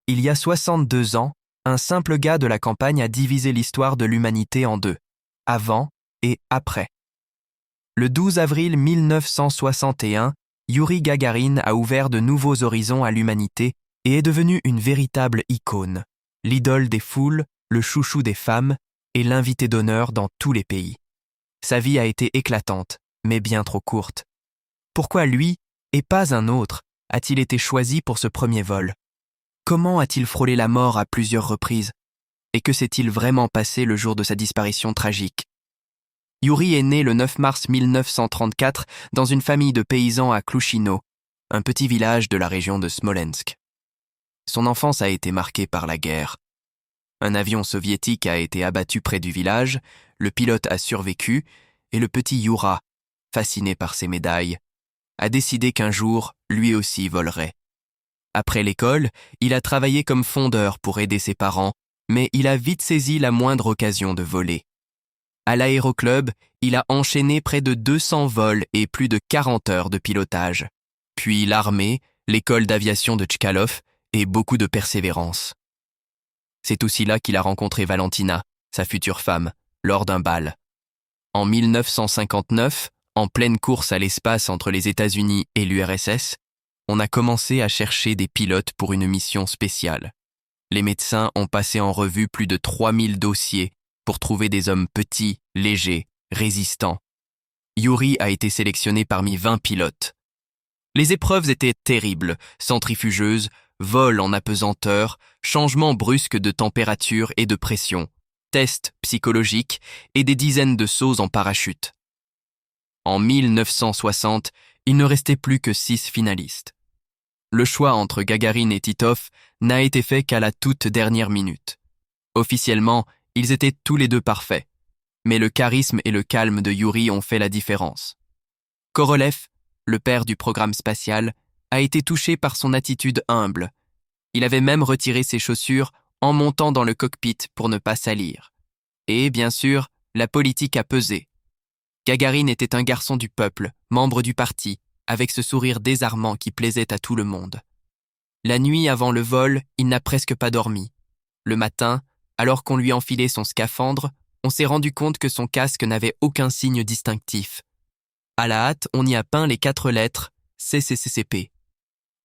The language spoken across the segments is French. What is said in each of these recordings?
Il y a 62 ans, un simple gars de la campagne a divisé l'histoire de l'humanité en deux, avant et après. Le 12 avril 1961, Youri Gagarin a ouvert de nouveaux horizons à l'humanité et est devenu une véritable icône, l'idole des foules, le chouchou des femmes et l'invité d'honneur dans tous les pays. Sa vie a été éclatante, mais bien trop courte. Pourquoi lui, et pas un autre, a-t-il été choisi pour ce premier vol? Comment a-t-il frôlé la mort à plusieurs reprises? Et que s'est-il vraiment passé le jour de sa disparition tragique? Youri est né le 9 mars 1934 dans une famille de paysans à Klushino, un petit village de la région de Smolensk. Son enfance a été marquée par la guerre. Un avion soviétique a été abattu près du village, le pilote a survécu, et le petit Youra, fasciné par ses médailles, a décidé qu'un jour, lui aussi volerait. Après l'école, il a travaillé comme fondeur pour aider ses parents, mais il a vite saisi la moindre occasion de voler. À l'aéroclub, il a enchaîné près de 200 vols et plus de 40 heures de pilotage. Puis l'armée, l'école d'aviation de Tchkalov et beaucoup de persévérance. C'est aussi là qu'il a rencontré Valentina, sa future femme, lors d'un bal. En 1959, en pleine course à l'espace entre les États-Unis et l'URSS, on a commencé à chercher des pilotes pour une mission spéciale. Les médecins ont passé en revue plus de 3000 dossiers pour trouver des hommes petits, légers, résistants. Youri a été sélectionné parmi 20 pilotes. Les épreuves étaient terribles, centrifugeuses, vol en apesanteur, changements brusques de température et de pression, tests psychologiques et des dizaines de sauts en parachute. En 1960, il ne restait plus que 6 finalistes. Le choix entre Gagarin et Titov n'a été fait qu'à la toute dernière minute. Officiellement, ils étaient tous les deux parfaits, mais le charisme et le calme de Youri ont fait la différence. Korolev, le père du programme spatial, a été touché par son attitude humble. Il avait même retiré ses chaussures en montant dans le cockpit pour ne pas salir. Et, bien sûr, la politique a pesé. Gagarin était un garçon du peuple, membre du parti, avec ce sourire désarmant qui plaisait à tout le monde. La nuit avant le vol, il n'a presque pas dormi. Le matin, alors qu'on lui enfilait son scaphandre, on s'est rendu compte que son casque n'avait aucun signe distinctif. À la hâte, on y a peint les 4 lettres CCCCP.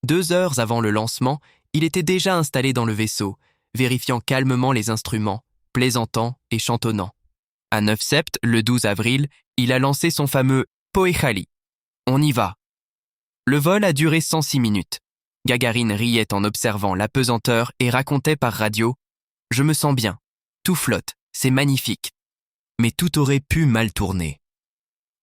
2 heures avant le lancement, il était déjà installé dans le vaisseau, vérifiant calmement les instruments, plaisantant et chantonnant. À 9 sept, le 12 avril, il a lancé son fameux Poechali. On y va. Le vol a duré 106 minutes. Gagarin riait en observant l'apesanteur et racontait par radio « Je me sens bien, tout flotte, c'est magnifique. » Mais tout aurait pu mal tourner.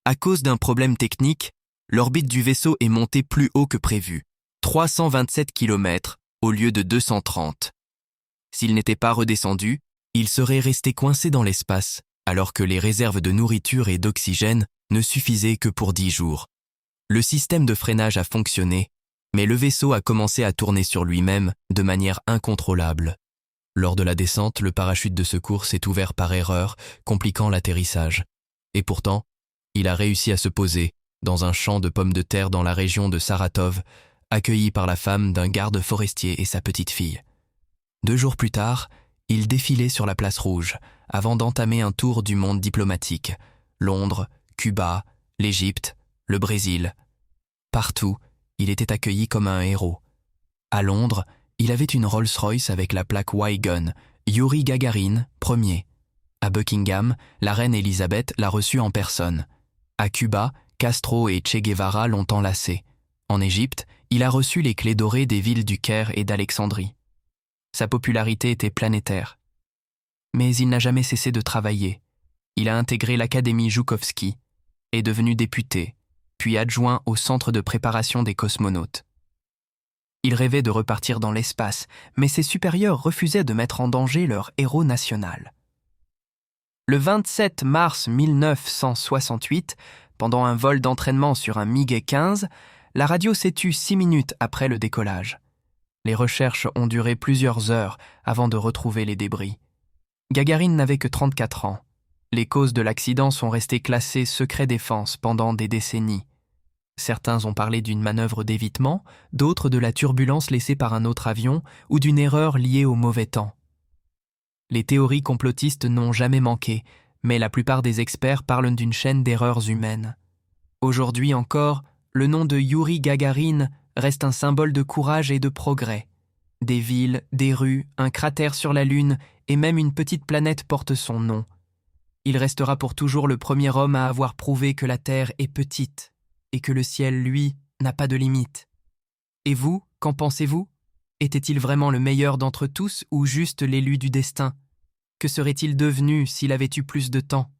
À cause d'un problème technique, l'orbite du vaisseau est montée plus haut que prévu, 327 km au lieu de 230. S'il n'était pas redescendu, il serait resté coincé dans l'espace, alors que les réserves de nourriture et d'oxygène ne suffisaient que pour 10 jours. Le système de freinage a fonctionné, mais le vaisseau a commencé à tourner sur lui-même de manière incontrôlable. Lors de la descente, le parachute de secours s'est ouvert par erreur, compliquant l'atterrissage. Et pourtant, il a réussi à se poser dans un champ de pommes de terre dans la région de Saratov, accueilli par la femme d'un garde forestier et sa petite fille. 2 jours plus tard, il défilait sur la place rouge, avant d'entamer un tour du monde diplomatique. Londres, Cuba, l'Égypte, le Brésil. Partout, il était accueilli comme un héros. À Londres, il avait une Rolls-Royce avec la plaque Wygun, Youri Gagarin, premier. À Buckingham, la reine Elisabeth l'a reçu en personne. À Cuba, Castro et Che Guevara l'ont enlacé. En Égypte, il a reçu les clés dorées des villes du Caire et d'Alexandrie. Sa popularité était planétaire. Mais il n'a jamais cessé de travailler. Il a intégré l'Académie Joukovski, est devenu député, puis adjoint au Centre de préparation des cosmonautes. Il rêvait de repartir dans l'espace, mais ses supérieurs refusaient de mettre en danger leur héros national. Le 27 mars 1968, pendant un vol d'entraînement sur un MiG-15, la radio s'est tue 6 minutes après le décollage. Les recherches ont duré plusieurs heures avant de retrouver les débris. Gagarin n'avait que 34 ans. Les causes de l'accident sont restées classées secret défense pendant des décennies. Certains ont parlé d'une manœuvre d'évitement, d'autres de la turbulence laissée par un autre avion ou d'une erreur liée au mauvais temps. Les théories complotistes n'ont jamais manqué, mais la plupart des experts parlent d'une chaîne d'erreurs humaines. Aujourd'hui encore, le nom de Youri Gagarin reste un symbole de courage et de progrès. Des villes, des rues, un cratère sur la Lune et même une petite planète portent son nom. Il restera pour toujours le premier homme à avoir prouvé que la Terre est petite et que le ciel, lui, n'a pas de limite. Et vous, qu'en pensez-vous ? Était-il vraiment le meilleur d'entre tous ou juste l'élu du destin ? Que serait-il devenu s'il avait eu plus de temps ?